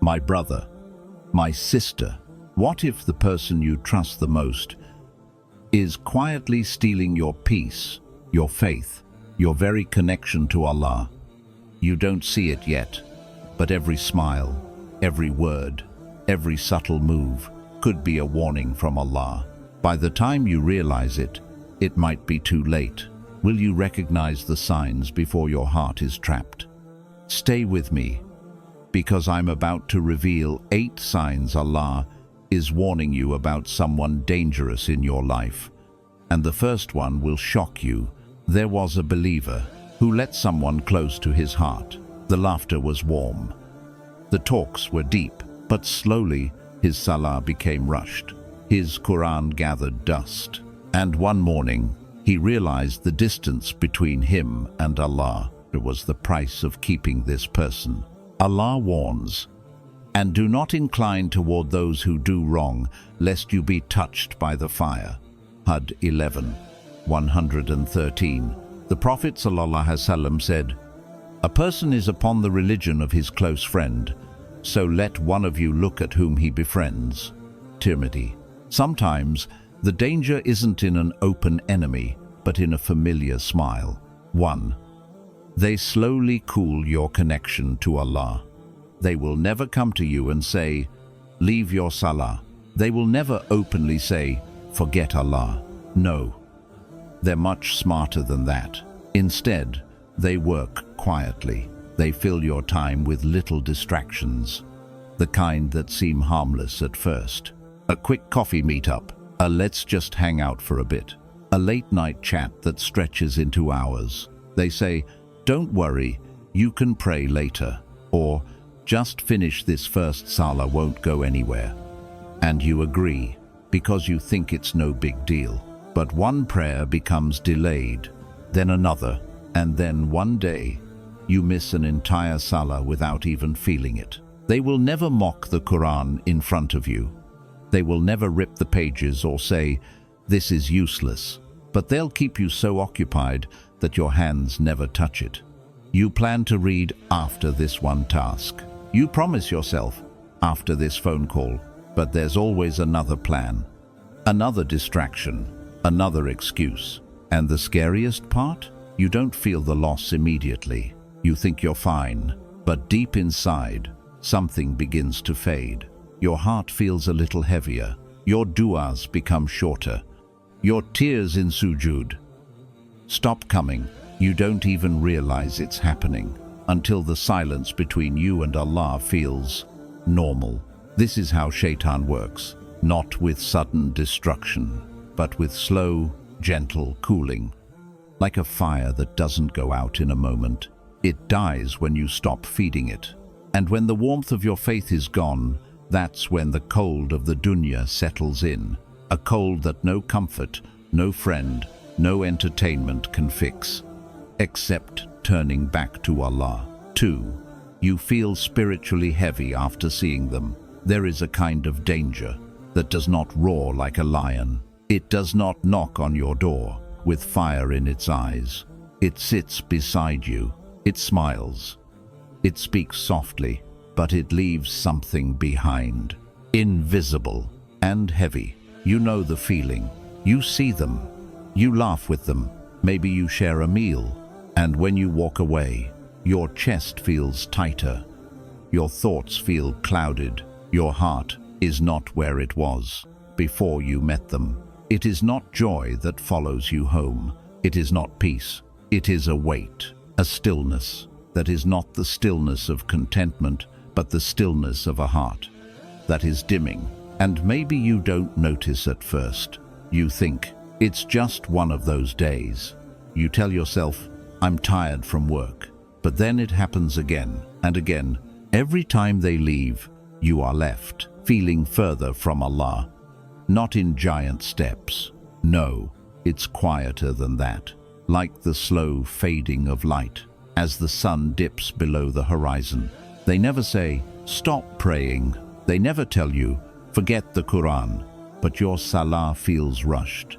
My brother, my sister, what if the person you trust the most is quietly stealing your peace, your faith, your very connection to Allah? You don't see it yet, but every smile, every word, every subtle move could be a warning from Allah. By the time you realize it, it might be too late. Will you recognize the signs before your heart is trapped? Stay with me, because I'm about to reveal 8 signs Allah is warning you about someone dangerous in your life. And the first one will shock you. There was a believer who let someone close to his heart. The laughter was warm. The talks were deep, but slowly his salah became rushed. His Qur'an gathered dust. And one morning, he realized the distance between him and Allah was the price of keeping this person. Allah warns, "And do not incline toward those who do wrong, lest you be touched by the fire." Hud 11:113. The Prophet ﷺ said, "A person is upon the religion of his close friend, so let one of you look at whom he befriends." Tirmidhi. Sometimes the danger isn't in an open enemy, but in a familiar smile. 1. They slowly cool your connection to Allah. They will never come to you and say, "Leave your salah." They will never openly say, "Forget Allah." No, they're much smarter than that. Instead, they work quietly. They fill your time with little distractions, the kind that seem harmless at first. A quick coffee meetup, a let's just hang out for a bit, a late-night chat that stretches into hours. They say, "Don't worry, you can pray later," or "Just finish this first salah, won't go anywhere." And you agree, because you think it's no big deal. But one prayer becomes delayed, then another, and then one day, you miss an entire salah without even feeling it. They will never mock the Qur'an in front of you. They will never rip the pages or say, "This is useless," but they'll keep you so occupied that your hands never touch it. You plan to read after this one task. You promise yourself, after this phone call, but there's always another plan, another distraction, another excuse. And the scariest part? You don't feel the loss immediately. You think you're fine, but deep inside, something begins to fade. Your heart feels a little heavier. Your du'as become shorter. Your tears in sujud stop coming. You don't even realize it's happening until the silence between you and Allah feels normal. This is how Shaitan works, not with sudden destruction, but with slow, gentle cooling. Like a fire that doesn't go out in a moment. It dies when you stop feeding it. And when the warmth of your faith is gone, that's when the cold of the dunya settles in. A cold that no comfort, no friend, no entertainment can fix, except turning back to Allah. 2. You feel spiritually heavy after seeing them. There is a kind of danger that does not roar like a lion. It does not knock on your door with fire in its eyes. It sits beside you. It smiles. It speaks softly, but it leaves something behind. Invisible and heavy. You know the feeling. You see them. You laugh with them. Maybe you share a meal. And when you walk away, your chest feels tighter. Your thoughts feel clouded. Your heart is not where it was before you met them. It is not joy that follows you home. It is not peace. It is a weight, a stillness that is not the stillness of contentment, but the stillness of a heart that is dimming. And maybe you don't notice at first. You think, it's just one of those days. You tell yourself, I'm tired from work. But then it happens again and again. Every time they leave, you are left feeling further from Allah. Not in giant steps. No, it's quieter than that. Like the slow fading of light as the sun dips below the horizon. They never say, stop praying. They never tell you, forget the Qur'an. But your salah feels rushed.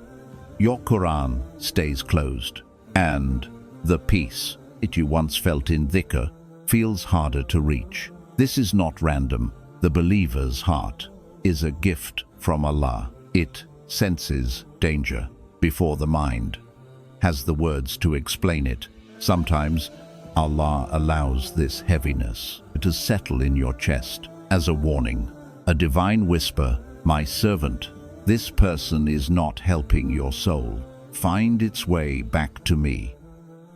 Your Qur'an stays closed. And the peace you once felt in dhikr feels harder to reach. This is not random. The believer's heart is a gift from Allah. It senses danger before the mind has the words to explain it. Sometimes Allah allows this heaviness to settle in your chest as a warning, a divine whisper, "My servant, this person is not helping your soul. Find its way back to me."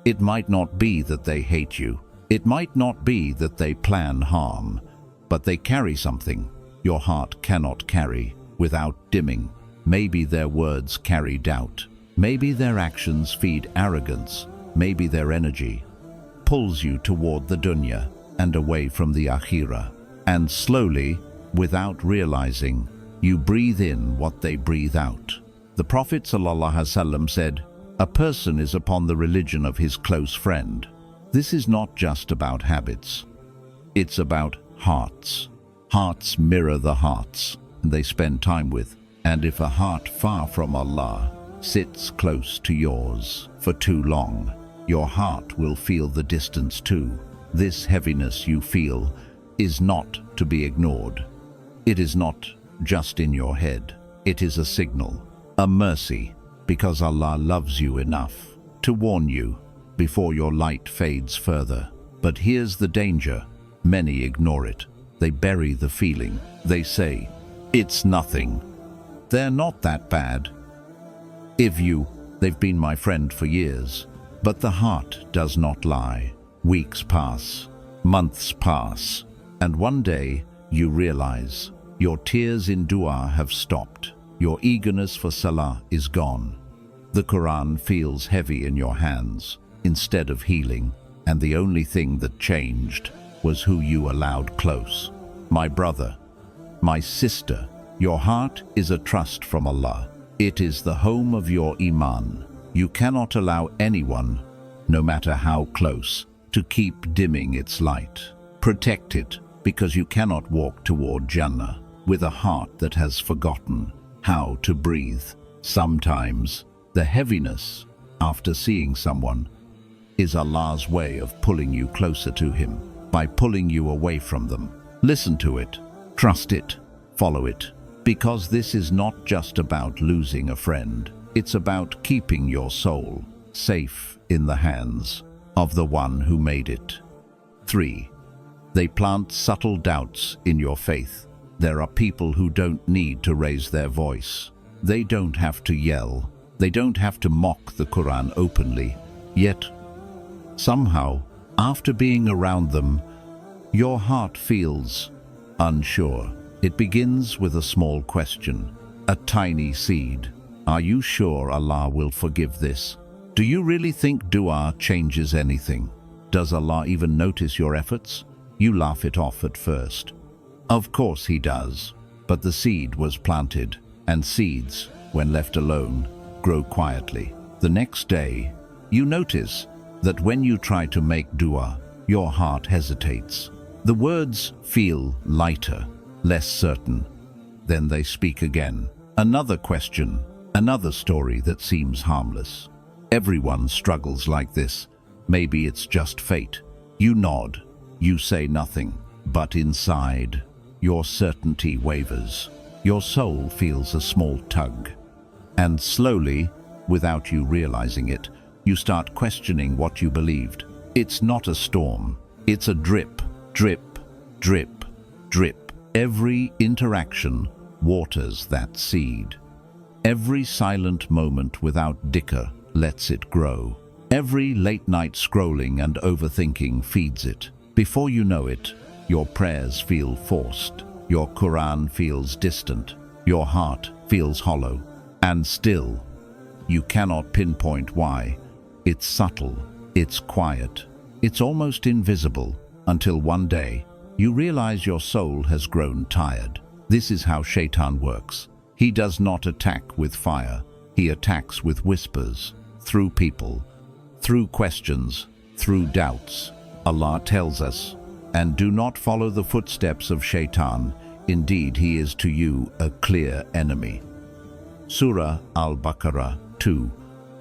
It might not be that they hate you. It might not be that they plan harm, but they carry something your heart cannot carry without dimming. Maybe their words carry doubt. Maybe their actions feed arrogance. Maybe their energy pulls you toward the dunya and away from the akhirah. And slowly, without realizing, you breathe in what they breathe out. The Prophet ﷺ said, "A person is upon the religion of his close friend." This is not just about habits. It's about hearts. Hearts mirror the hearts they spend time with. And if a heart far from Allah sits close to yours for too long, your heart will feel the distance too. This heaviness you feel is not to be ignored. It is not just in your head. It is a signal, a mercy, because Allah loves you enough to warn you before your light fades further. But here's the danger. Many ignore it. They bury the feeling. They say, "It's nothing. They're not that bad. They've been my friend for years." But the heart does not lie. Weeks pass, months pass, and one day you realize your tears in dua have stopped. Your eagerness for salah is gone. The Qur'an feels heavy in your hands instead of healing, and the only thing that changed was who you allowed close. My brother, my sister, your heart is a trust from Allah. It is the home of your iman. You cannot allow anyone, no matter how close, to keep dimming its light. Protect it, because you cannot walk toward Jannah with a heart that has forgotten how to breathe. Sometimes the heaviness after seeing someone is Allah's way of pulling you closer to Him by pulling you away from them. Listen to it, trust it, follow it, because this is not just about losing a friend. It's about keeping your soul safe in the hands of the one who made it. 3. They plant subtle doubts in your faith. There are people who don't need to raise their voice. They don't have to yell. They don't have to mock the Qur'an openly. Yet, somehow, after being around them, your heart feels unsure. It begins with a small question, a tiny seed. Are you sure Allah will forgive this? Do you really think dua changes anything? Does Allah even notice your efforts? You laugh it off at first. Of course He does, but the seed was planted, and seeds, when left alone, grow quietly. The next day, you notice that when you try to make dua, your heart hesitates. The words feel lighter, less certain. Then they speak again. Another question, another story that seems harmless. Everyone struggles like this. Maybe it's just fate. You nod, you say nothing, but inside, your certainty wavers. Your soul feels a small tug. And slowly, without you realizing it, you start questioning what you believed. It's not a storm. It's a drip, drip, drip, drip. Every interaction waters that seed. Every silent moment without dhikr lets it grow. Every late-night scrolling and overthinking feeds it. Before you know it, your prayers feel forced. Your Qur'an feels distant. Your heart feels hollow. And still, you cannot pinpoint why. It's subtle. It's quiet. It's almost invisible, until one day, you realize your soul has grown tired. This is how Shaitan works. He does not attack with fire. He attacks with whispers, through people, through questions, through doubts. Allah tells us, "And do not follow the footsteps of Shaitan. Indeed, he is to you a clear enemy." Surah Al-Baqarah 2,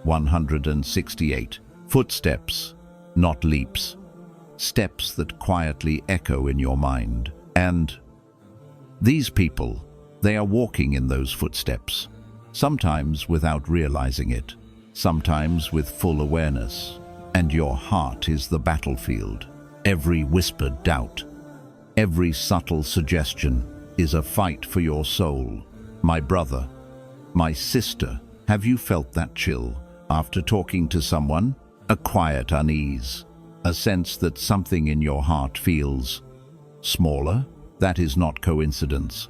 168. Footsteps, not leaps. steps that quietly echo in your mind. And these people, they are walking in those footsteps, sometimes without realizing it, sometimes with full awareness. And your heart is the battlefield. Every whispered doubt, every subtle suggestion is a fight for your soul. My brother, my sister, have you felt that chill after talking to someone? A quiet unease, a sense that something in your heart feels smaller? That is not coincidence.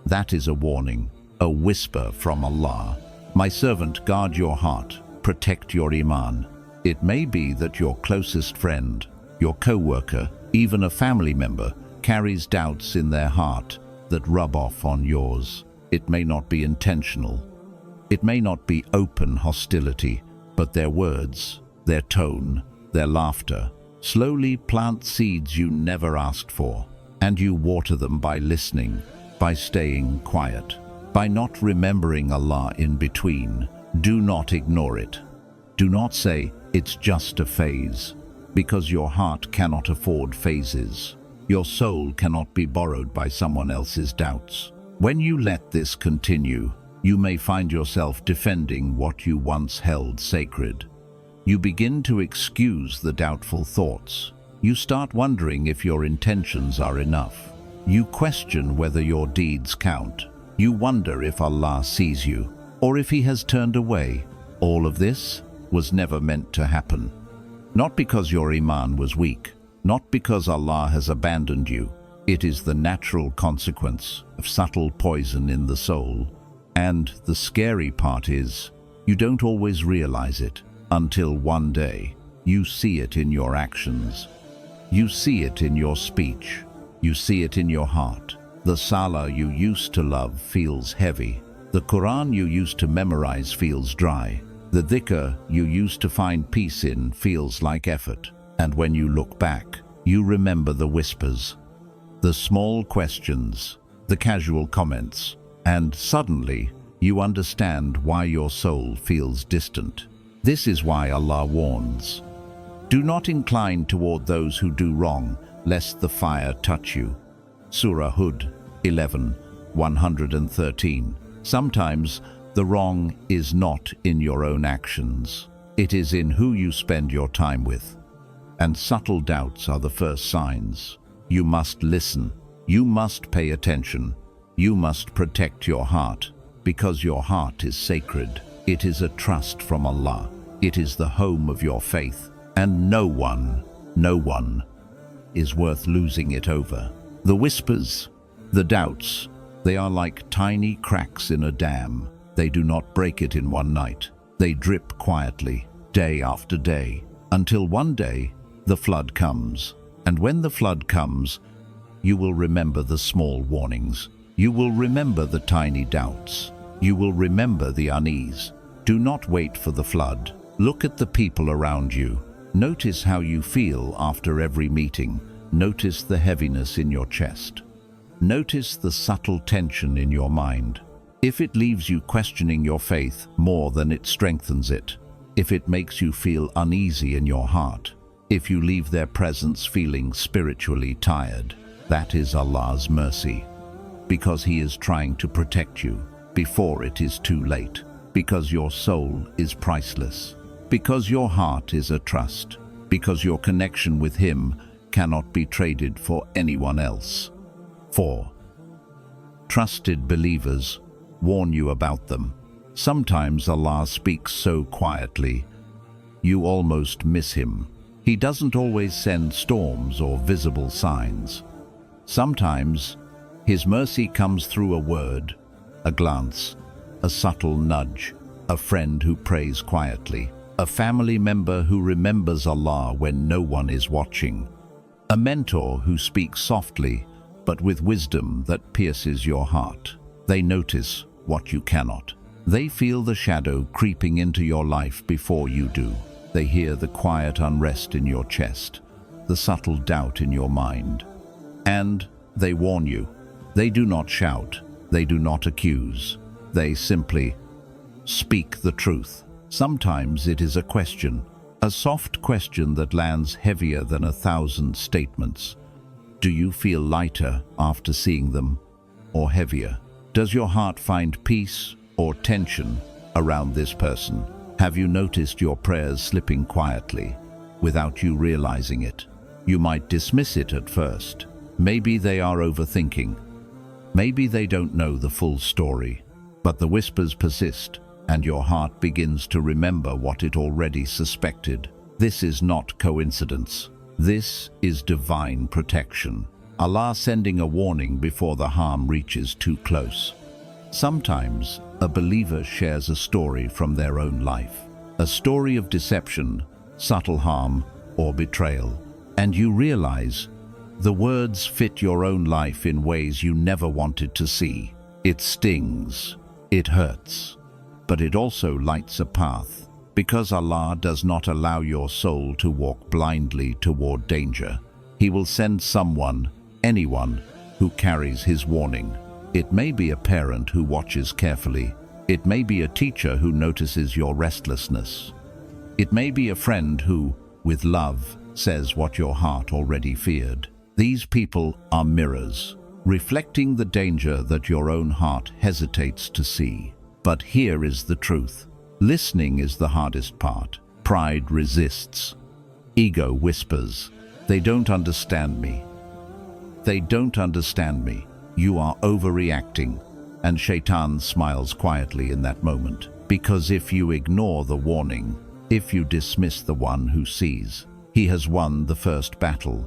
That is a warning, a whisper from Allah. My servant, guard your heart, protect your iman. It may be that your closest friend, your co-worker, even a family member, carries doubts in their heart that rub off on yours. It may not be intentional. It may not be open hostility, but their words, their tone, their laughter slowly plant seeds you never asked for. And you water them by listening, by staying quiet, by not remembering Allah in between. Do not ignore it. Do not say, it's just a phase, because your heart cannot afford phases. Your soul cannot be borrowed by someone else's doubts. When you let this continue, you may find yourself defending what you once held sacred. You begin to excuse the doubtful thoughts. You start wondering if your intentions are enough. You question whether your deeds count. You wonder if Allah sees you, or if He has turned away. All of this was never meant to happen. Not because your iman was weak, not because Allah has abandoned you. It is the natural consequence of subtle poison in the soul. And the scary part is, you don't always realize it until one day you see it in your actions. You see it in your speech. You see it in your heart. The salah you used to love feels heavy. The Qur'an you used to memorize feels dry. The dhikr you used to find peace in feels like effort. And when you look back, you remember the whispers, the small questions, the casual comments, and suddenly you understand why your soul feels distant. This is why Allah warns, do not incline toward those who do wrong, lest the fire touch you. Surah Hud 11:113. Sometimes the wrong is not in your own actions. It is in who you spend your time with. And subtle doubts are the first signs. You must listen. You must pay attention. You must protect your heart, because your heart is sacred. It is a trust from Allah. It is the home of your faith. And no one is worth losing it over. The whispers, the doubts, they are like tiny cracks in a dam. They do not break it in one night. They drip quietly, day after day, until one day the flood comes. And when the flood comes, you will remember the small warnings. You will remember the tiny doubts. You will remember the unease. Do not wait for the flood. Look at the people around you. Notice how you feel after every meeting. Notice the heaviness in your chest. Notice the subtle tension in your mind. If it leaves you questioning your faith more than it strengthens it, if it makes you feel uneasy in your heart, if you leave their presence feeling spiritually tired, that is Allah's mercy, because He is trying to protect you before it is too late, because your soul is priceless, because your heart is a trust, because your connection with Him cannot be traded for anyone else. 4. Trusted believers warn you about them. Sometimes Allah speaks so quietly, you almost miss Him. He doesn't always send storms or visible signs. Sometimes His mercy comes through a word, a glance, a subtle nudge, a friend who prays quietly, a family member who remembers Allah when no one is watching, a mentor who speaks softly but with wisdom that pierces your heart. They notice what you cannot. They feel the shadow creeping into your life before you do. They hear the quiet unrest in your chest, the subtle doubt in your mind. And they warn you. They do not shout. They do not accuse. They simply speak the truth. Sometimes it is a question A soft question that lands heavier than 1,000 statements. Do you feel lighter after seeing them, or heavier? Does your heart find peace or tension around this person? Have you noticed your prayers slipping quietly, without you realizing it? You might dismiss it at first. Maybe they are overthinking. Maybe they don't know the full story. But the whispers persist, and your heart begins to remember what it already suspected. This is not coincidence. This is divine protection. Allah sending a warning before the harm reaches too close. Sometimes a believer shares a story from their own life, a story of deception, subtle harm, or betrayal, and you realize the words fit your own life in ways you never wanted to see. It stings, it hurts, but it also lights a path, because Allah does not allow your soul to walk blindly toward danger. He will send someone, anyone, who carries His warning. It may be a parent who watches carefully. It may be a teacher who notices your restlessness. It may be a friend who, with love, says what your heart already feared. These people are mirrors, reflecting the danger that your own heart hesitates to see. But here is the truth. Listening is the hardest part. Pride resists. Ego whispers, "They don't understand me. They don't understand me. You are overreacting." And Shaitan smiles quietly in that moment. Because if you ignore the warning, if you dismiss the one who sees, he has won the first battle.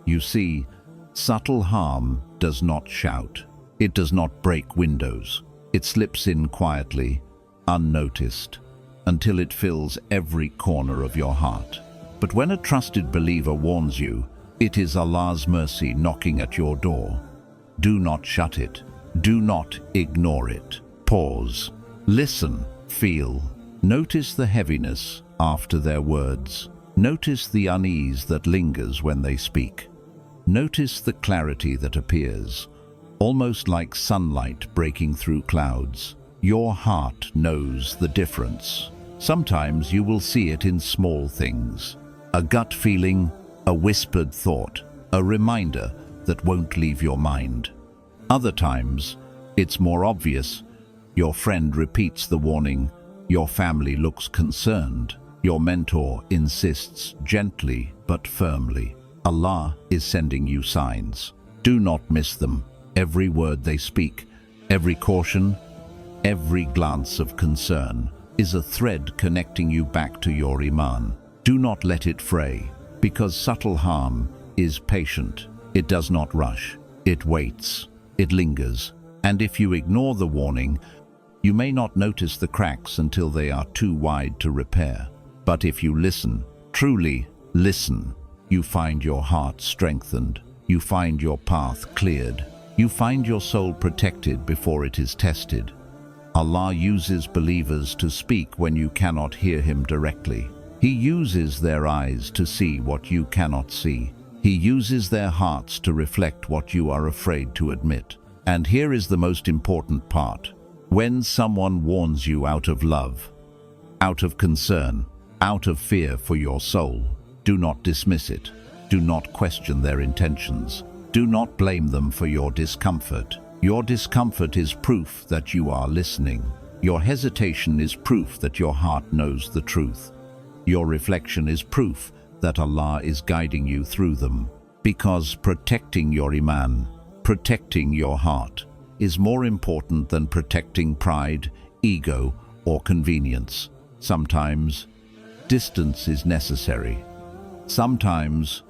You see, subtle harm does not shout. It does not break windows. It slips in quietly, unnoticed, until it fills every corner of your heart. But when a trusted believer warns you, it is Allah's mercy knocking at your door. Do not shut it. Do not ignore it. Pause. Listen. Feel. Notice the heaviness after their words. Notice the unease that lingers when they speak. Notice the clarity that appears, almost like sunlight breaking through clouds. Your heart knows the difference. Sometimes you will see it in small things. A gut feeling, a whispered thought, a reminder that won't leave your mind. Other times, it's more obvious. Your friend repeats the warning. Your family looks concerned. Your mentor insists gently but firmly. Allah is sending you signs. Do not miss them. Every word they speak, every caution, every glance of concern is a thread connecting you back to your iman. Do not let it fray, because subtle harm is patient. It does not rush. It waits. It lingers. And if you ignore the warning, you may not notice the cracks until they are too wide to repair. But if you listen, truly listen, you find your heart strengthened. You find your path cleared. You find your soul protected before it is tested. Allah uses believers to speak when you cannot hear Him directly. He uses their eyes to see what you cannot see. He uses their hearts to reflect what you are afraid to admit. And here is the most important part. When someone warns you out of love, out of concern, out of fear for your soul, do not dismiss it. Do not question their intentions. Do not blame them for your discomfort. Your discomfort is proof that you are listening. Your hesitation is proof that your heart knows the truth. Your reflection is proof that Allah is guiding you through them. Because protecting your iman, protecting your heart, is more important than protecting pride, ego, or convenience. Sometimes, distance is necessary. Sometimes,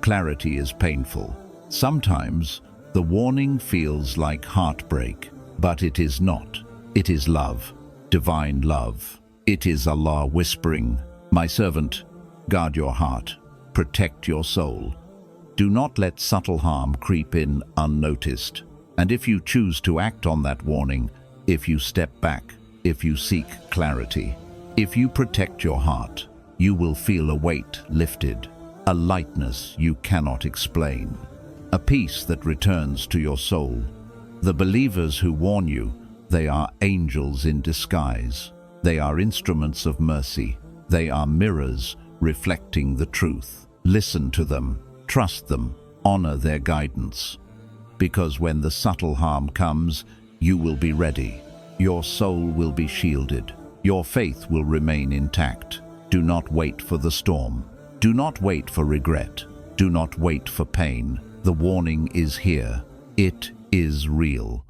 clarity is painful. Sometimes, the warning feels like heartbreak, but it is not. It is love, divine love. It is Allah whispering, "My servant, guard your heart, protect your soul. Do not let subtle harm creep in unnoticed." And if you choose to act on that warning, if you step back, if you seek clarity, if you protect your heart, you will feel a weight lifted, a lightness you cannot explain, a peace that returns to your soul. The believers who warn you, they are angels in disguise. They are instruments of mercy. They are mirrors reflecting the truth. Listen to them, trust them, honor their guidance. Because when the subtle harm comes, you will be ready. Your soul will be shielded. Your faith will remain intact. Do not wait for the storm. Do not wait for regret. Do not wait for pain. The warning is here. It is real.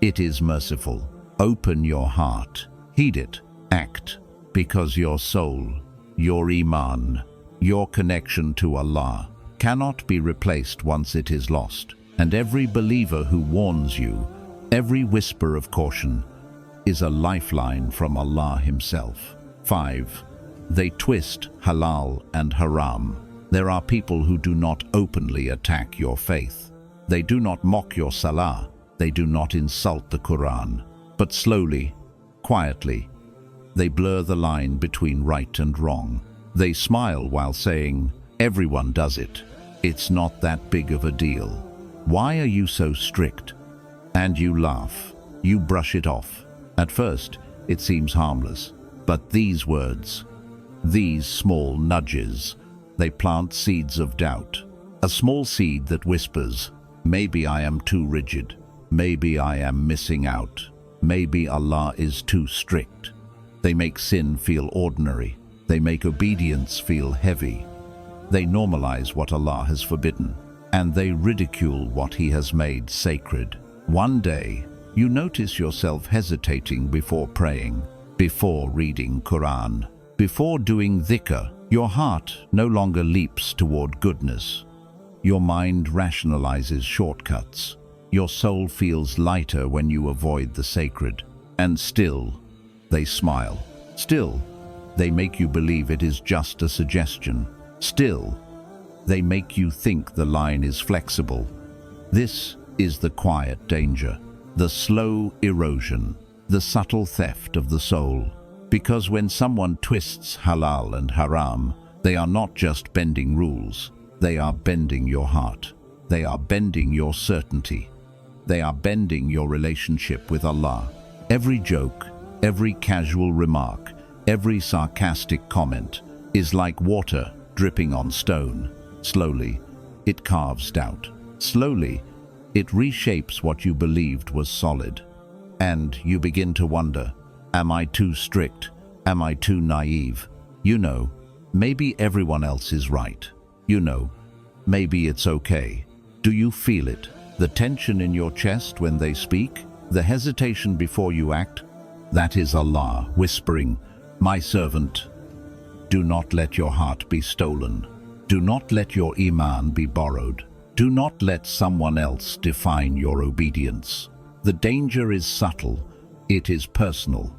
It is merciful. Open your heart. Heed it. Act. Because your soul, your iman, your connection to Allah cannot be replaced once it is lost. And every believer who warns you, every whisper of caution, is a lifeline from Allah Himself. 5. They twist halal and haram. There are people who do not openly attack your faith. They do not mock your salah. They do not insult the Qur'an. But slowly, quietly, they blur the line between right and wrong. They smile while saying, "Everyone does it. It's not that big of a deal. Why are you so strict?" And you laugh. You brush it off. At first, it seems harmless. But these words, these small nudges, they plant seeds of doubt. A small seed that whispers, "Maybe I am too rigid. Maybe I am missing out. Maybe Allah is too strict." They make sin feel ordinary. They make obedience feel heavy. They normalize what Allah has forbidden, and they ridicule what He has made sacred. One day, you notice yourself hesitating before praying, before reading Qur'an, before doing dhikr. Your heart no longer leaps toward goodness. Your mind rationalizes shortcuts. Your soul feels lighter when you avoid the sacred. And still, they smile. Still, they make you believe it is just a suggestion. Still, they make you think the line is flexible. This is the quiet danger, the slow erosion, the subtle theft of the soul. Because when someone twists halal and haram, they are not just bending rules. They are bending your heart. They are bending your certainty. They are bending your relationship with Allah. Every joke, every casual remark, every sarcastic comment is like water dripping on stone. Slowly, it carves doubt. Slowly, it reshapes what you believed was solid. And you begin to wonder, am I too strict? Am I too naive? You know, maybe everyone else is right. You know, maybe it's okay. Do you feel it? The tension in your chest when they speak? The hesitation before you act? That is Allah whispering, "My servant, do not let your heart be stolen. Do not let your iman be borrowed. Do not let someone else define your obedience." The danger is subtle. It is personal.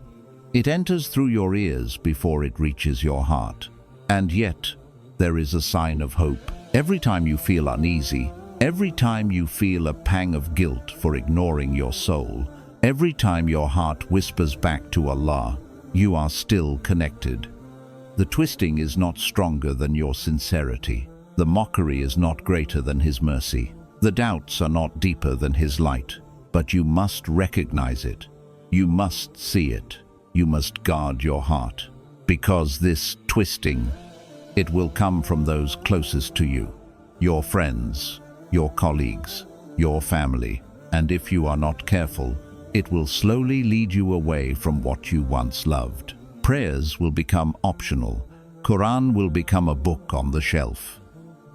It enters through your ears before it reaches your heart. And yet, there is a sign of hope. Every time you feel uneasy, every time you feel a pang of guilt for ignoring your soul, every time your heart whispers back to Allah, you are still connected. The twisting is not stronger than your sincerity. The mockery is not greater than His mercy. The doubts are not deeper than His light. But you must recognize it. You must see it. You must guard your heart. Because this twisting, it will come from those closest to you. Your friends, your colleagues, your family. And if you are not careful, it will slowly lead you away from what you once loved. Prayers will become optional. Qur'an will become a book on the shelf.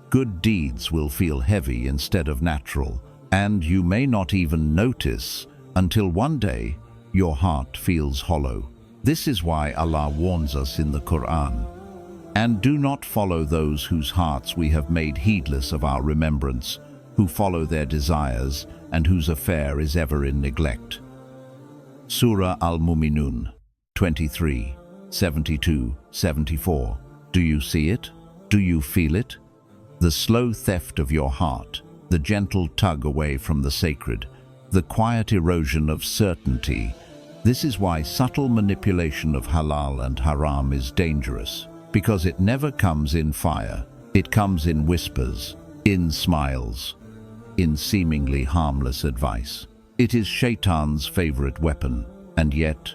Good deeds will feel heavy instead of natural. And you may not even notice until one day your heart feels hollow. This is why Allah warns us in the Qur'an. And do not follow those whose hearts we have made heedless of our remembrance, who follow their desires and whose affair is ever in neglect. Surah Al-Mu'minun 23, 72, 74. Do you see it? Do you feel it? The slow theft of your heart, the gentle tug away from the sacred, the quiet erosion of certainty. This is why subtle manipulation of halal and haram is dangerous, because it never comes in fire. It comes in whispers, in smiles, in seemingly harmless advice. It is Shaitan's favorite weapon, and yet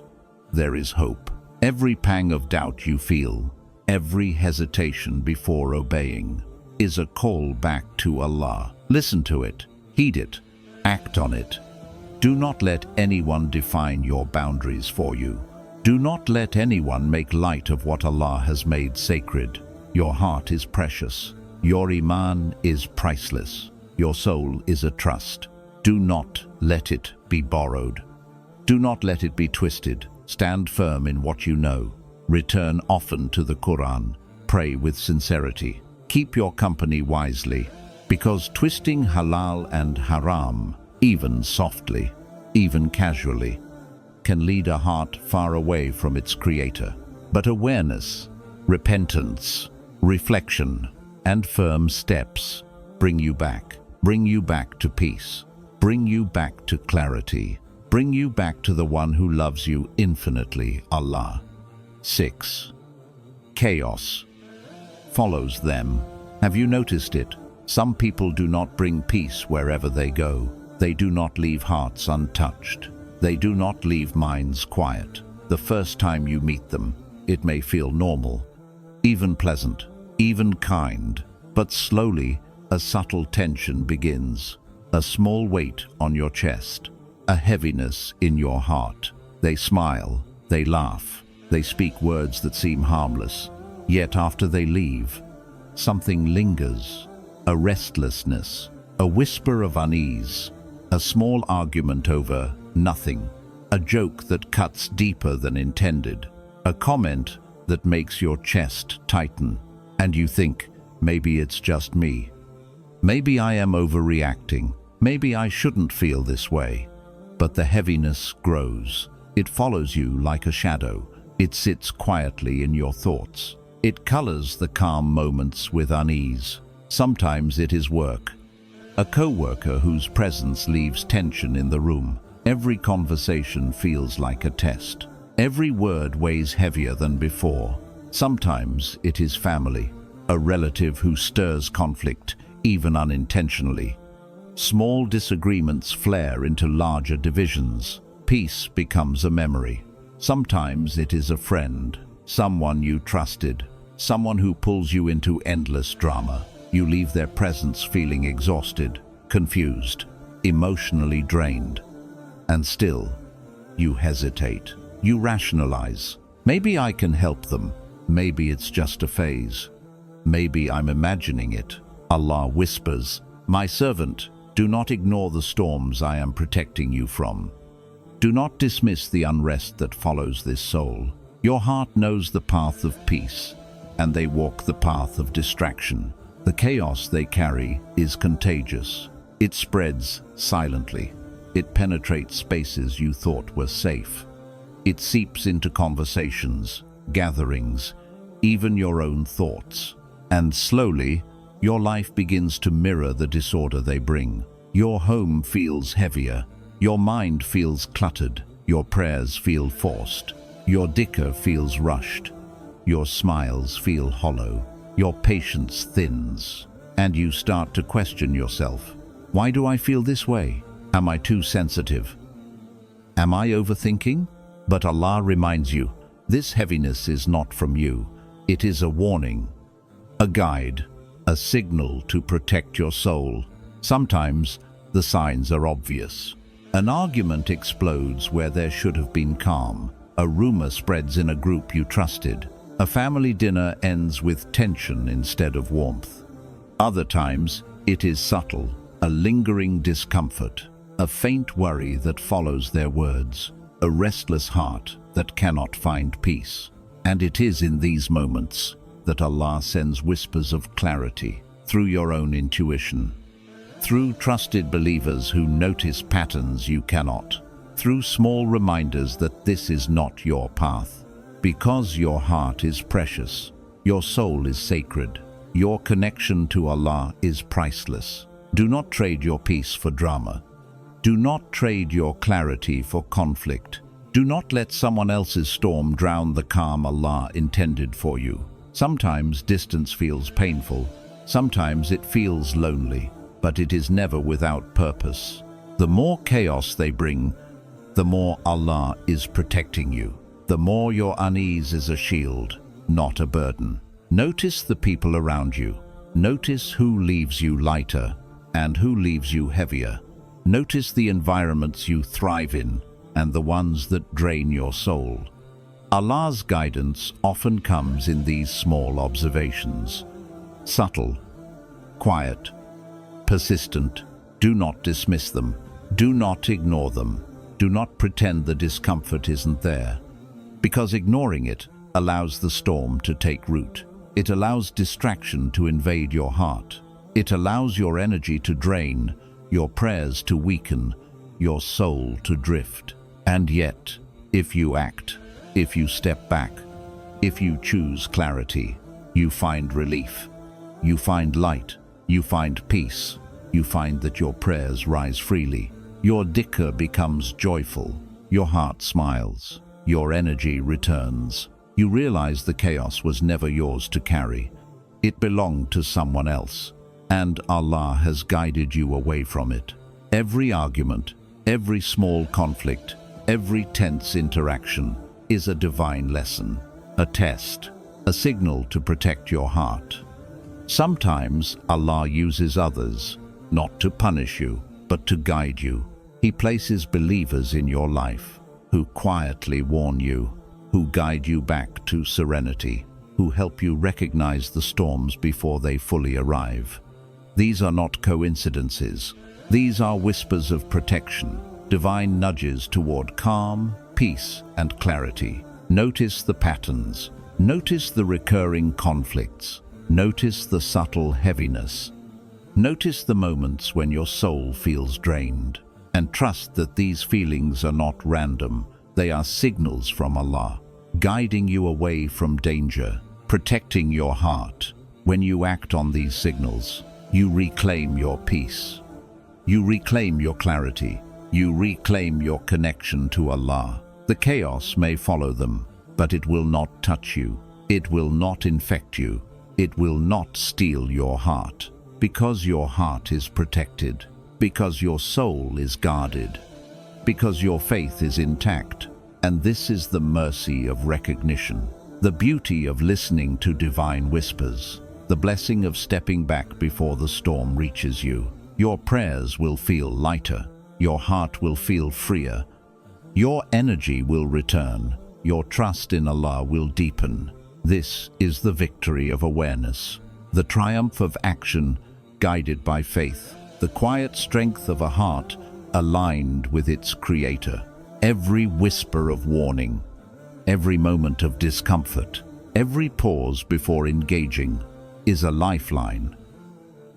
there is hope. Every pang of doubt you feel, every hesitation before obeying, is a call back to Allah. Listen to it, heed it, act on it. Do not let anyone define your boundaries for you. Do not let anyone make light of what Allah has made sacred. Your heart is precious. Your iman is priceless. Your soul is a trust. Do not let it be borrowed. Do not let it be twisted. Stand firm in what you know. Return often to the Qur'an. Pray with sincerity. Keep your company wisely, because twisting halal and haram, even softly, even casually, can lead a heart far away from its creator. But awareness, repentance, reflection, and firm steps bring you back to peace, bring you back to clarity, bring you back to the one who loves you infinitely, Allah. 6. Chaos follows them. Have you noticed it? Some people do not bring peace wherever they go. They do not leave hearts untouched. They do not leave minds quiet. The first time you meet them, it may feel normal, even pleasant, even kind, but slowly a subtle tension begins, a small weight on your chest, a heaviness in your heart. They smile, they laugh, they speak words that seem harmless, yet after they leave, something lingers, a restlessness, a whisper of unease, a small argument over nothing, a joke that cuts deeper than intended, a comment that makes your chest tighten, and you think, maybe it's just me. Maybe I am overreacting. Maybe I shouldn't feel this way. But the heaviness grows. It follows you like a shadow. It sits quietly in your thoughts. It colors the calm moments with unease. Sometimes it is work. A co-worker whose presence leaves tension in the room. Every conversation feels like a test. Every word weighs heavier than before. Sometimes it is family, a relative who stirs conflict, even unintentionally. Small disagreements flare into larger divisions. Peace becomes a memory. Sometimes it is a friend, someone you trusted, someone who pulls you into endless drama. You leave their presence feeling exhausted, confused, emotionally drained. And still, you hesitate. You rationalize. Maybe I can help them. Maybe it's just a phase. Maybe I'm imagining it. Allah whispers, "My servant, do not ignore the storms I am protecting you from. Do not dismiss the unrest that follows this soul. Your heart knows the path of peace, and they walk the path of distraction. The chaos they carry is contagious. It spreads silently. It penetrates spaces you thought were safe. It seeps into conversations, gatherings, even your own thoughts. And slowly, your life begins to mirror the disorder they bring. Your home feels heavier. Your mind feels cluttered. Your prayers feel forced. Your dhikr feels rushed. Your smiles feel hollow. Your patience thins. And you start to question yourself. Why do I feel this way? Am I too sensitive? Am I overthinking? But Allah reminds you, this heaviness is not from you. It is a warning, a guide, a signal to protect your soul. Sometimes the signs are obvious. An argument explodes where there should have been calm. A rumor spreads in a group you trusted. A family dinner ends with tension instead of warmth. Other times, it is subtle, a lingering discomfort, a faint worry that follows their words, a restless heart that cannot find peace. And it is in these moments that Allah sends whispers of clarity through your own intuition, through trusted believers who notice patterns you cannot, through small reminders that this is not your path. Because your heart is precious, your soul is sacred, your connection to Allah is priceless. Do not trade your peace for drama. Do not trade your clarity for conflict. Do not let someone else's storm drown the calm Allah intended for you. Sometimes distance feels painful. Sometimes it feels lonely, but it is never without purpose. The more chaos they bring, the more Allah is protecting you. the more your unease is a shield, not a burden. Notice the people around you. Notice who leaves you lighter and who leaves you heavier. Notice the environments you thrive in and the ones that drain your soul. Allah's guidance often comes in these small observations. Subtle, quiet, persistent. Do not dismiss them. Do not ignore them. Do not pretend the discomfort isn't there, because ignoring it allows the storm to take root. It allows distraction to invade your heart. It allows your energy to drain, your prayers to weaken, your soul to drift. And yet, if you act, if you step back, if you choose clarity, you find relief, you find light, you find peace, you find that your prayers rise freely. Your dhikr becomes joyful, your heart smiles, your energy returns. You realize the chaos was never yours to carry. It belonged to someone else, and Allah has guided you away from it. Every argument, every small conflict, every tense interaction is a divine lesson, a test, a signal to protect your heart. Sometimes Allah uses others, not to punish you, but to guide you. He places believers in your life who quietly warn you, who guide you back to serenity, who help you recognize the storms before they fully arrive. These are not coincidences. These are whispers of protection, divine nudges toward calm, peace, and clarity. Notice the patterns. Notice the recurring conflicts. Notice the subtle heaviness. Notice the moments when your soul feels drained. And trust that these feelings are not random. They are signals from Allah, guiding you away from danger, protecting your heart. When you act on these signals, you reclaim your peace. You reclaim your clarity. You reclaim your connection to Allah. The chaos may follow them, but it will not touch you. It will not infect you. It will not steal your heart, because your heart is protected, because your soul is guarded, because your faith is intact. And this is the mercy of recognition, the beauty of listening to divine whispers, the blessing of stepping back before the storm reaches you. Your prayers will feel lighter, your heart will feel freer, your energy will return, your trust in Allah will deepen. This is the victory of awareness, the triumph of action guided by faith, the quiet strength of a heart aligned with its Creator. Every whisper of warning, every moment of discomfort, every pause before engaging is a lifeline,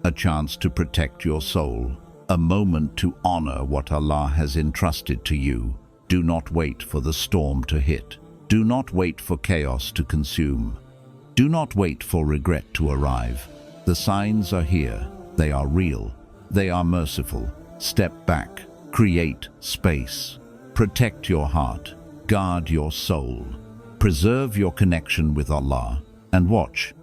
a chance to protect your soul, a moment to honor what Allah has entrusted to you. Do not wait for the storm to hit. Do not wait for chaos to consume. Do not wait for regret to arrive. The signs are here. They are real. They are merciful. Step back. Create space. Protect your heart. Guard your soul. Preserve your connection with Allah. And watch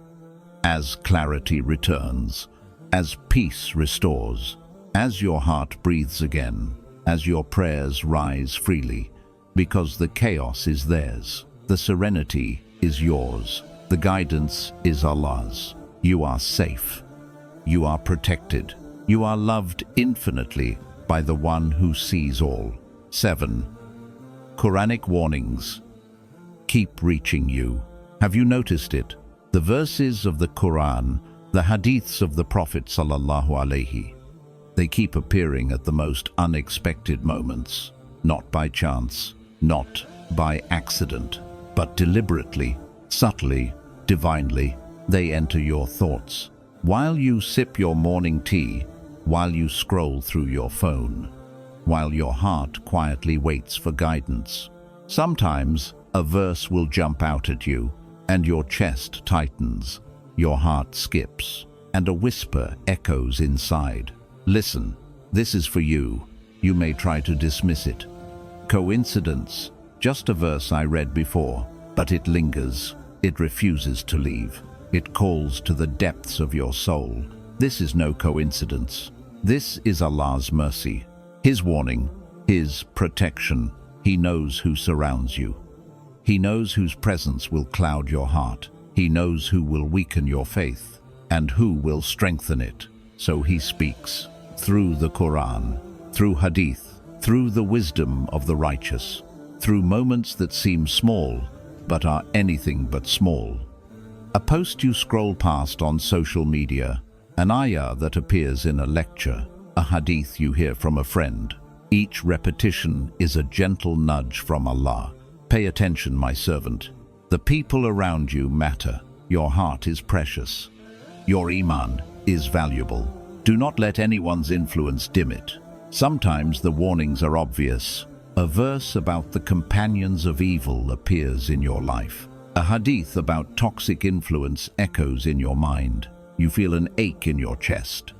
as clarity returns, as peace restores, as your heart breathes again, as your prayers rise freely, because the chaos is theirs, the serenity is yours, the guidance is Allah's. You are safe. You are protected. You are loved infinitely by the one who sees all. 7. Qur'anic warnings keep reaching you. Have you noticed it? The verses of the Qur'an, the Hadiths of the Prophet ﷺ, they keep appearing at the most unexpected moments, not by chance, not by accident, but deliberately, subtly, divinely. They enter your thoughts. While you sip your morning tea, while you scroll through your phone, while your heart quietly waits for guidance. Sometimes a verse will jump out at you, and your chest tightens, your heart skips, and a whisper echoes inside. Listen, this is for you. You may try to dismiss it. Coincidence, just a verse I read before, but it lingers. It refuses to leave. It calls to the depths of your soul. This is no coincidence. This is Allah's mercy, His warning, His protection. He knows who surrounds you. He knows whose presence will cloud your heart. He knows who will weaken your faith and who will strengthen it. So he speaks through the Qur'an, through Hadith, through the wisdom of the righteous, through moments that seem small but are anything but small. A post you scroll past on social media, an ayah that appears in a lecture, a hadith you hear from a friend. Each repetition is a gentle nudge from Allah. Pay attention, my servant. The people around you matter. Your heart is precious. Your iman is valuable. Do not let anyone's influence dim it. Sometimes the warnings are obvious. A verse about the companions of evil appears in your life. A hadith about toxic influence echoes in your mind. You feel an ache in your chest.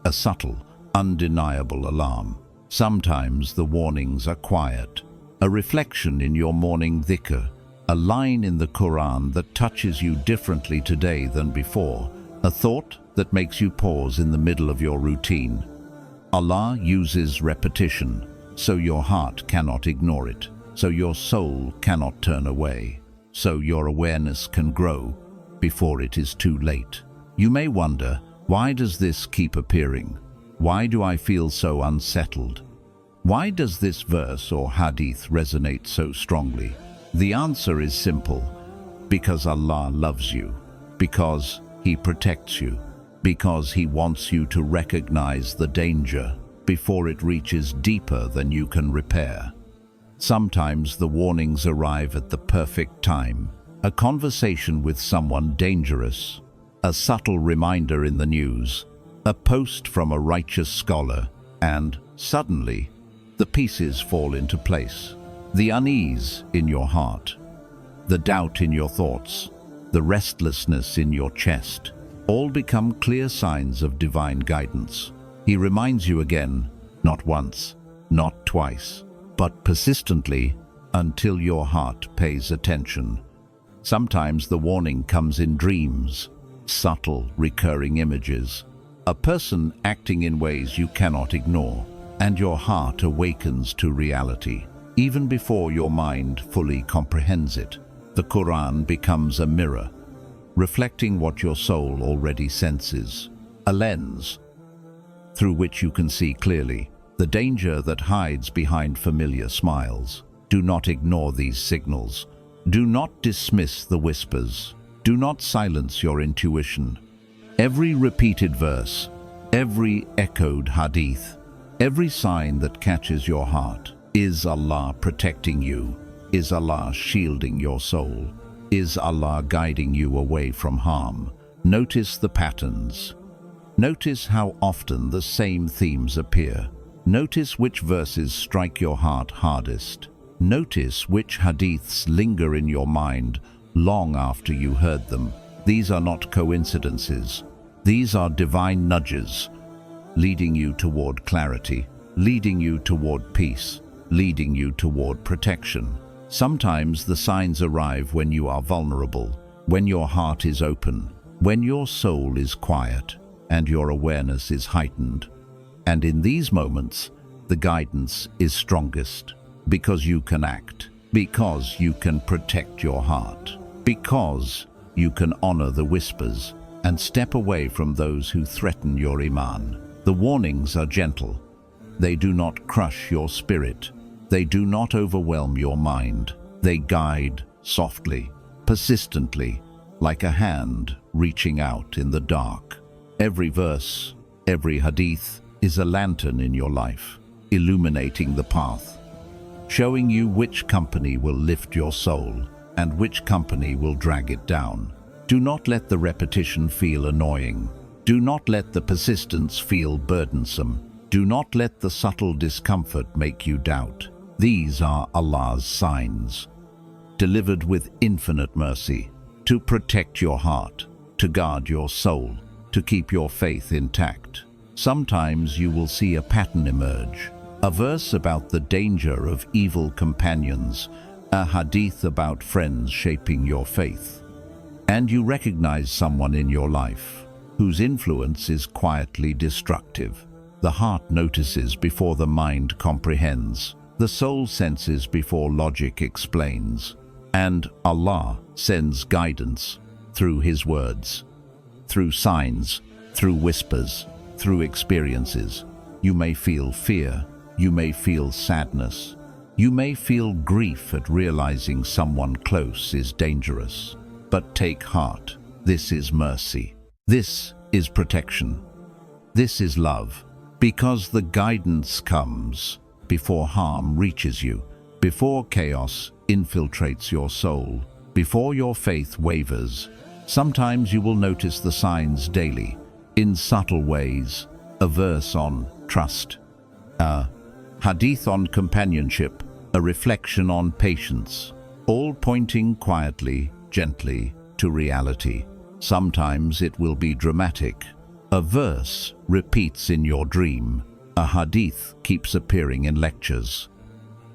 A subtle, undeniable alarm. Sometimes the warnings are quiet. A reflection in your morning dhikr. A line in the Qur'an that touches you differently today than before. A thought that makes you pause in the middle of your routine. Allah uses repetition, so your heart cannot ignore it, so your soul cannot turn away, so your awareness can grow before it is too late. You may wonder, why does this keep appearing? Why do I feel so unsettled? Why does this verse or hadith resonate so strongly? The answer is simple: because Allah loves you, because He protects you, because He wants you to recognize the danger before it reaches deeper than you can repair. Sometimes the warnings arrive at the perfect time. A conversation with someone dangerous, a subtle reminder in the news, a post from a righteous scholar, and suddenly the pieces fall into place. The unease in your heart, the doubt in your thoughts, the restlessness in your chest, all become clear signs of divine guidance. He reminds you again, not once, not twice, but persistently until your heart pays attention. Sometimes the warning comes in dreams, subtle, recurring images, a person acting in ways you cannot ignore, and your heart awakens to reality. Even before your mind fully comprehends it, the Qur'an becomes a mirror, reflecting what your soul already senses, a lens through which you can see clearly the danger that hides behind familiar smiles. Do not ignore these signals. Do not dismiss the whispers. Do not silence your intuition. Every repeated verse, every echoed hadith, every sign that catches your heart, is Allah protecting you? Is Allah shielding your soul? Is Allah guiding you away from harm? Notice the patterns. Notice how often the same themes appear. Notice which verses strike your heart hardest. Notice which hadiths linger in your mind long after you heard them. These are not coincidences. These are divine nudges, leading you toward clarity, leading you toward peace, leading you toward protection. Sometimes the signs arrive when you are vulnerable, when your heart is open, when your soul is quiet, and your awareness is heightened. And in these moments, the guidance is strongest, because you can act, because you can protect your heart, because you can honor the whispers and step away from those who threaten your iman. The warnings are gentle. They do not crush your spirit. They do not overwhelm your mind. They guide softly, persistently, like a hand reaching out in the dark. Every verse, every hadith is a lantern in your life, illuminating the path, showing you which company will lift your soul and which company will drag it down. Do not let the repetition feel annoying. Do not let the persistence feel burdensome. Do not let the subtle discomfort make you doubt. These are Allah's signs, delivered with infinite mercy, to protect your heart, to guard your soul, to keep your faith intact. Sometimes you will see a pattern emerge, a verse about the danger of evil companions, a hadith about friends shaping your faith. And you recognize someone in your life whose influence is quietly destructive. The heart notices before the mind comprehends. The soul senses before logic explains. And Allah sends guidance through His words, through signs, through whispers, through experiences. You may feel fear, you may feel sadness, you may feel grief at realizing someone close is dangerous. But take heart, this is mercy. This is protection. This is love, because the guidance comes before harm reaches you, before chaos infiltrates your soul, before your faith wavers. Sometimes you will notice the signs daily, in subtle ways, a verse on trust, a hadith on companionship, a reflection on patience, all pointing quietly, gently to reality. Sometimes it will be dramatic. A verse repeats in your dream. A hadith keeps appearing in lectures.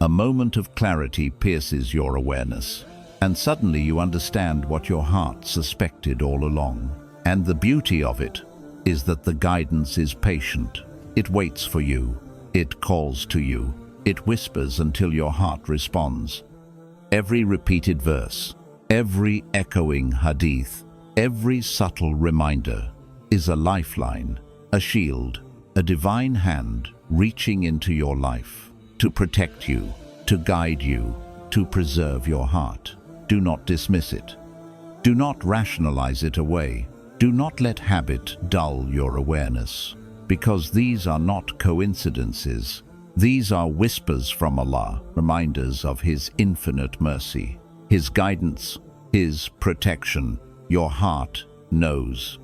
A moment of clarity pierces your awareness, and suddenly you understand what your heart suspected all along. And the beauty of it is that the guidance is patient. It waits for you. It calls to you. It whispers until your heart responds. Every repeated verse, every echoing hadith, every subtle reminder is a lifeline, a shield, a divine hand reaching into your life to protect you, to guide you, to preserve your heart. Do not dismiss it. Do not rationalize it away. Do not let habit dull your awareness, because these are not coincidences. These are whispers from Allah, reminders of His infinite mercy, His guidance, His protection. Your heart knows.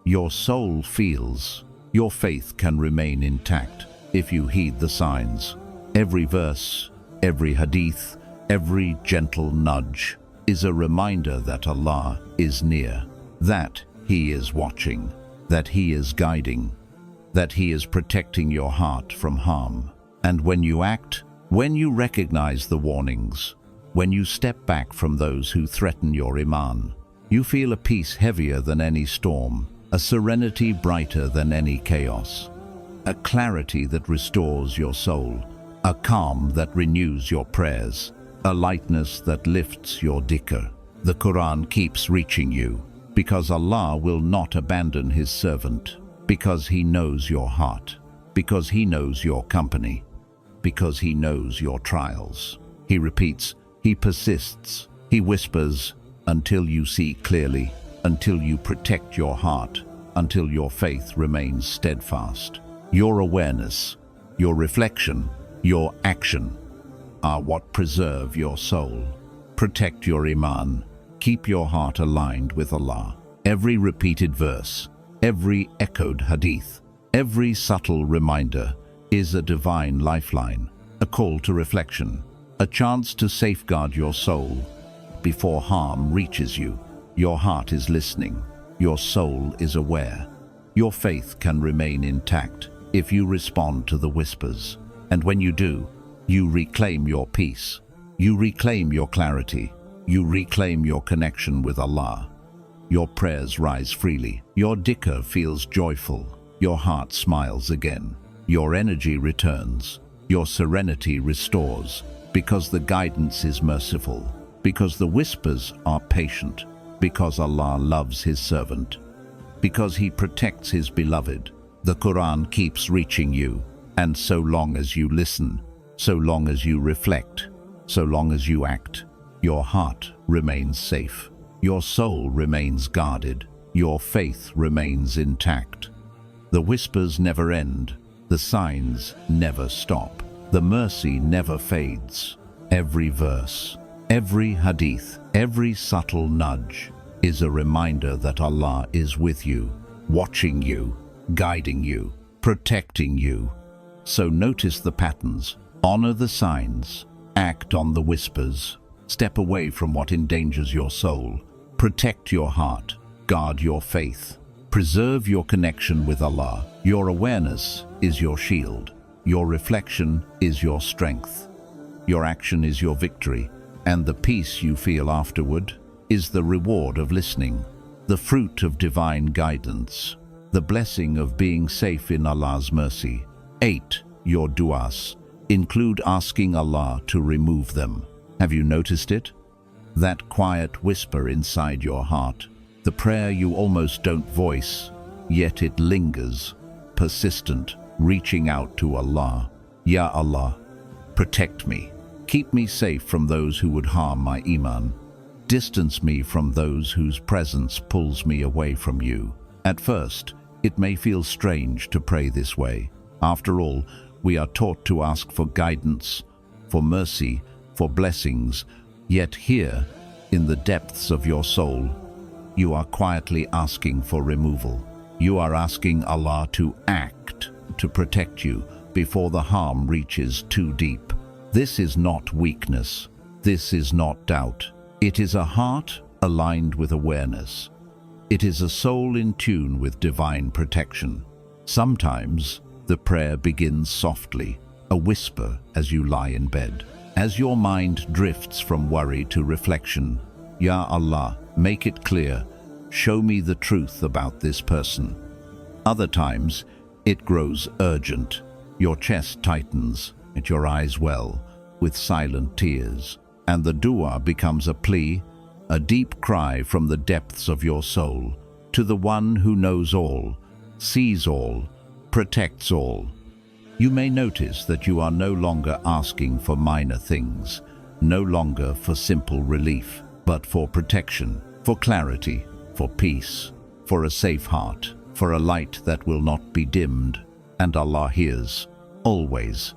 Your soul feels. Your faith can remain intact if you heed the signs. Every verse, every hadith, every gentle nudge is a reminder that Allah is near, that He is watching, that He is guiding, that He is protecting your heart from harm. And when you act, when you recognize the warnings, when you step back from those who threaten your iman, you feel a peace heavier than any storm, a serenity brighter than any chaos, a clarity that restores your soul, a calm that renews your prayers, a lightness that lifts your dhikr. The Qur'an keeps reaching you, because Allah will not abandon His servant, because He knows your heart, because He knows your company, because He knows your trials. He repeats, He persists, He whispers, until you see clearly, until you protect your heart, until your faith remains steadfast. Your awareness, your reflection, your action are what preserve your soul. Protect your iman. Keep your heart aligned with Allah. Every repeated verse, every echoed hadith, every subtle reminder is a divine lifeline, a call to reflection, a chance to safeguard your soul. Before harm reaches you, your heart is listening, your soul is aware. Your faith can remain intact if you respond to the whispers. And when you do, you reclaim your peace, you reclaim your clarity, you reclaim your connection with Allah. Your prayers rise freely, your dhikr feels joyful, your heart smiles again, your energy returns, your serenity restores, because the guidance is merciful, because the whispers are patient, because Allah loves His servant, because He protects His beloved. The Qur'an keeps reaching you, and so long as you listen, so long as you reflect, so long as you act, your heart remains safe, your soul remains guarded, your faith remains intact. The whispers never end, the signs never stop, the mercy never fades. Every verse, every hadith, every subtle nudge is a reminder that Allah is with you, watching you, guiding you, protecting you. So notice the patterns, honor the signs, act on the whispers, step away from what endangers your soul, protect your heart, guard your faith, preserve your connection with Allah. Your awareness is your shield, your reflection is your strength, your action is your victory, and the peace you feel afterward is the reward of listening, the fruit of divine guidance, the blessing of being safe in Allah's mercy. 8. Your du'as include asking Allah to remove them. Have you noticed it? that quiet whisper inside your heart, the prayer you almost don't voice, yet it lingers, persistent, reaching out to Allah. Ya Allah, protect me. Keep me safe from those who would harm my iman. Distance me from those whose presence pulls me away from you. At first, it may feel strange to pray this way. After all, we are taught to ask for guidance, for mercy, for blessings. Yet here, in the depths of your soul, you are quietly asking for removal. You are asking Allah to act, to protect you before the harm reaches too deep. This is not weakness. This is not doubt. It is a heart aligned with awareness. It is a soul in tune with divine protection. Sometimes the prayer begins softly, a whisper as you lie in bed. As your mind drifts from worry to reflection, Ya Allah, make it clear. Show me the truth about this person. Other times, it grows urgent. Your chest tightens and your eyes well with silent tears, and the dua becomes a plea, a deep cry from the depths of your soul to the one who knows all, sees all, protects all. You may notice that you are no longer asking for minor things, no longer for simple relief, but for protection, for clarity, for peace, for a safe heart, for a light that will not be dimmed. And Allah hears, always.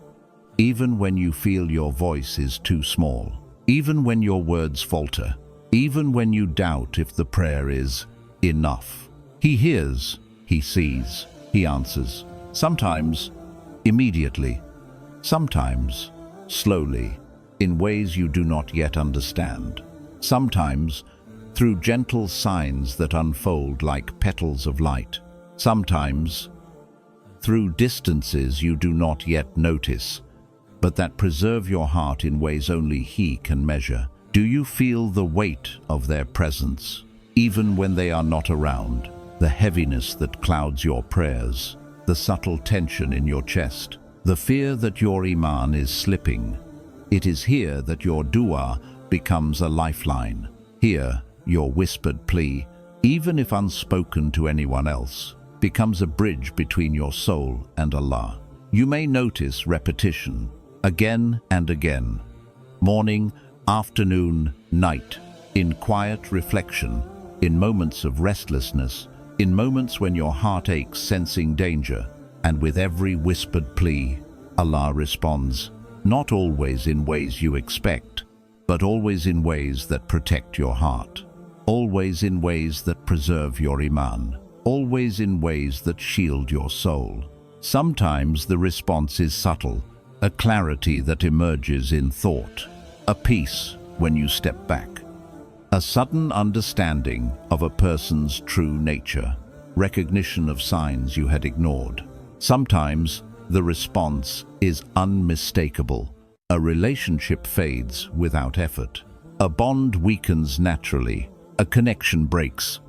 Even when you feel your voice is too small, even when your words falter, even when you doubt if the prayer is enough. He hears, He sees, He answers. Sometimes immediately, sometimes slowly, in ways you do not yet understand. Sometimes through gentle signs that unfold like petals of light. Sometimes through distances you do not yet notice, but that preserve your heart in ways only He can measure. Do you feel the weight of their presence, even when they are not around? The heaviness that clouds your prayers, the subtle tension in your chest, the fear that your iman is slipping. It is here that your dua becomes a lifeline. Here, your whispered plea, even if unspoken to anyone else, becomes a bridge between your soul and Allah. You may notice repetition, again and again, morning, afternoon, night, in quiet reflection, in moments of restlessness, in moments when your heart aches sensing danger, and with every whispered plea, Allah responds, not always in ways you expect, but always in ways that protect your heart, always in ways that preserve your iman, always in ways that shield your soul. Sometimes the response is subtle, a clarity that emerges in thought, a peace when you step back, a sudden understanding of a person's true nature, recognition of signs you had ignored. Sometimes the response is unmistakable. A relationship fades without effort. A bond weakens naturally. A connection breaks,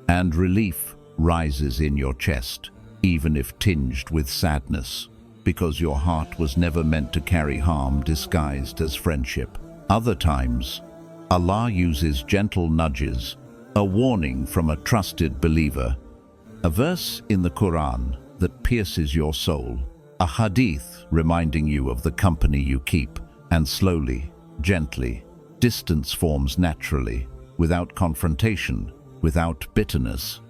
and relief rises in your chest, even if tinged with sadness, because your heart was never meant to carry harm disguised as friendship. Other times, Allah uses gentle nudges, a warning from a trusted believer, a verse in the Qur'an that pierces your soul, a hadith reminding you of the company you keep, and slowly, gently, distance forms naturally, without confrontation, without bitterness,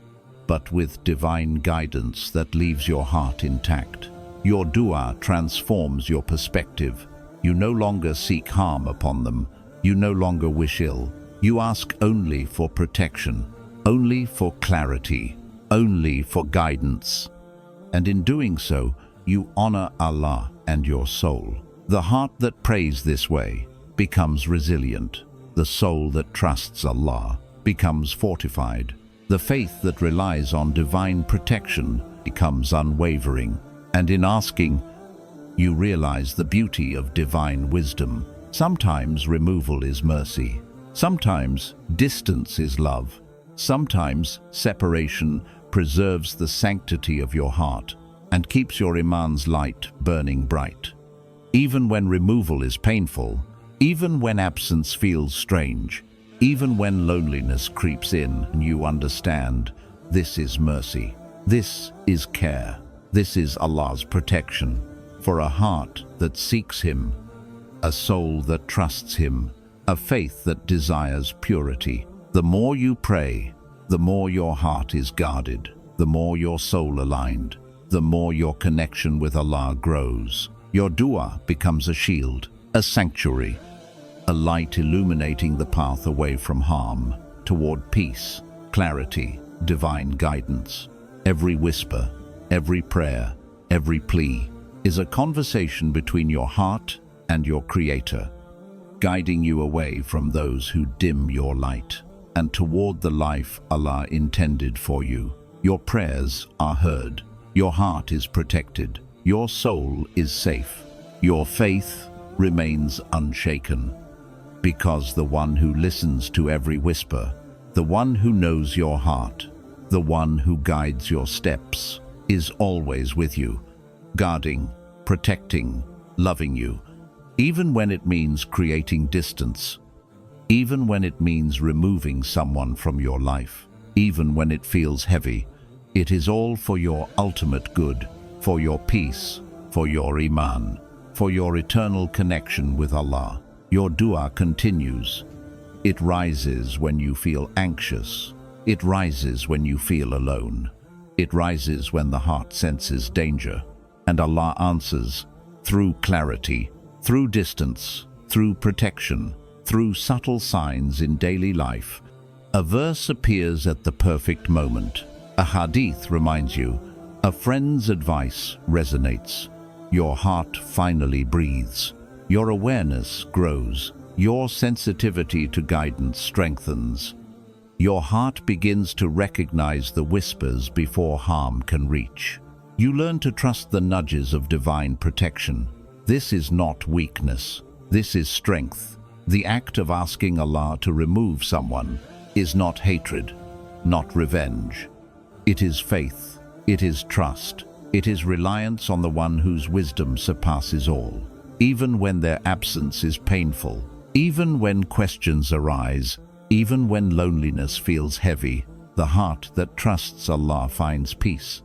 but with divine guidance that leaves your heart intact. Your dua transforms your perspective. You no longer seek harm upon them. You no longer wish ill. You ask only for protection, only for clarity, only for guidance. And in doing so, you honor Allah and your soul. The heart that prays this way becomes resilient. The soul that trusts Allah becomes fortified. The faith that relies on divine protection becomes unwavering. And in asking, you realize the beauty of divine wisdom. Sometimes removal is mercy. Sometimes distance is love. Sometimes separation preserves the sanctity of your heart and keeps your iman's light burning bright. Even when removal is painful, even when absence feels strange, Even when loneliness creeps in, you understand this is mercy. This is care. This is Allah's protection for a heart that seeks Him, a soul that trusts Him, a faith that desires purity. The more you pray, the more your heart is guarded, the more your soul aligned, the more your connection with Allah grows. Your dua becomes a shield, a sanctuary, a light illuminating the path away from harm, toward peace, clarity, divine guidance. Every whisper, every prayer, every plea is a conversation between your heart and your Creator, guiding you away from those who dim your light and toward the life Allah intended for you. Your prayers are heard, your heart is protected, your soul is safe, your faith remains unshaken. Because the one who listens to every whisper, the one who knows your heart, the one who guides your steps, is always with you, guarding, protecting, loving you, even when it means creating distance, even when it means removing someone from your life, even when it feels heavy. It is all for your ultimate good, for your peace, for your iman, for your eternal connection with Allah. Your dua continues. It rises when you feel anxious. It rises when you feel alone. It rises when the heart senses danger. And Allah answers through clarity, through distance, through protection, through subtle signs in daily life. A verse appears at the perfect moment. A hadith reminds you. A friend's advice resonates. Your heart finally breathes. Your awareness grows. Your sensitivity to guidance strengthens. Your heart begins to recognize the whispers before harm can reach. You learn to trust the nudges of divine protection. This is not weakness. This is strength. The act of asking Allah to remove someone is not hatred, not revenge. It is faith. It is trust. It is reliance on the one whose wisdom surpasses all. Even when their absence is painful, even when questions arise, even when loneliness feels heavy, the heart that trusts Allah finds peace.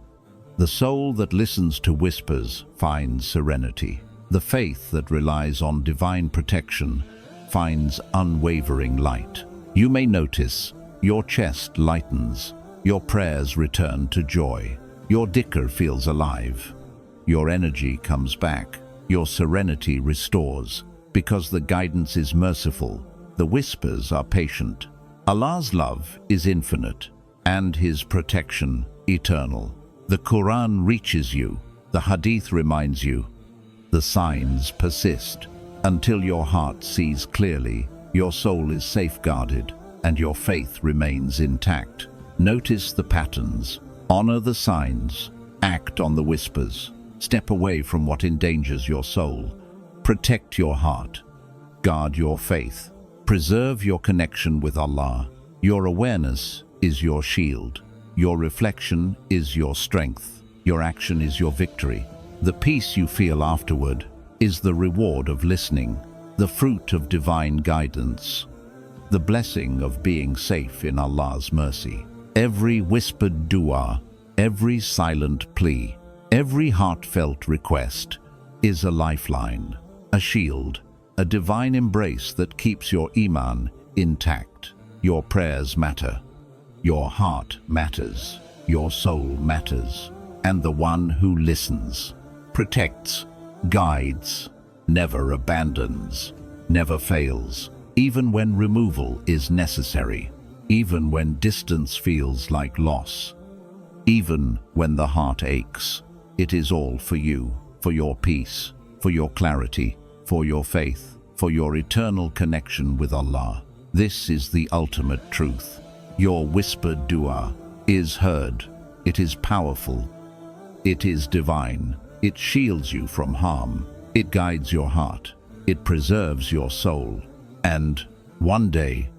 The soul that listens to whispers finds serenity. The faith that relies on divine protection finds unwavering light. You may notice your chest lightens, your prayers return to joy, your dhikr feels alive, your energy comes back, your serenity restores, because the guidance is merciful, the whispers are patient. Allah's love is infinite, and His protection eternal. The Qur'an reaches you, the Hadith reminds you, the signs persist. Until your heart sees clearly, your soul is safeguarded, and your faith remains intact. Notice the patterns, honor the signs, act on the whispers. Step away from what endangers your soul. Protect your heart. Guard your faith. Preserve your connection with Allah. Your awareness is your shield. Your reflection is your strength. Your action is your victory. The peace you feel afterward is the reward of listening, the fruit of divine guidance, the blessing of being safe in Allah's mercy. Every whispered dua, every silent plea, every heartfelt request is a lifeline, a shield, a divine embrace that keeps your iman intact. Your prayers matter. Your heart matters. Your soul matters. And the one who listens, protects, guides, never abandons, never fails, even when removal is necessary, even when distance feels like loss, even when the heart aches. It is all for you, for your peace, for your clarity, for your faith, for your eternal connection with Allah. This is the ultimate truth. Your whispered dua is heard. It is powerful. It is divine. It shields you from harm. It guides your heart. It preserves your soul. And one day,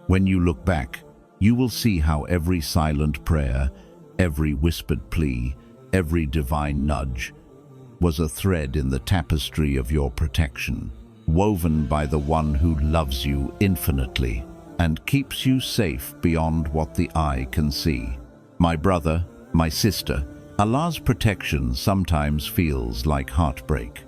when you look back, you will see how every silent prayer, every whispered plea, every divine nudge was a thread in the tapestry of your protection, woven by the one who loves you infinitely. and keeps you safe beyond what the eye can see. My brother, my sister, Allah's protection sometimes feels like heartbreak,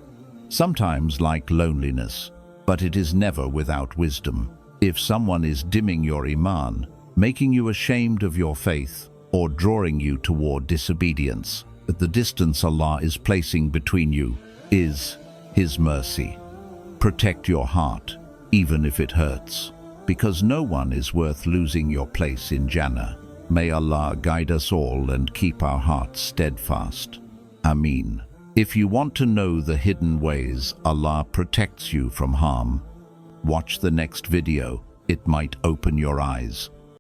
sometimes like loneliness, but it is never without wisdom. If someone is dimming your iman, making you ashamed of your faith, or drawing you toward disobedience, the distance Allah is placing between you is His mercy. Protect your heart, even if it hurts, because no one is worth losing your place in Jannah. May Allah guide us all and keep our hearts steadfast. Ameen. If you want to know the hidden ways Allah protects you from harm, watch the next video. It might open your eyes.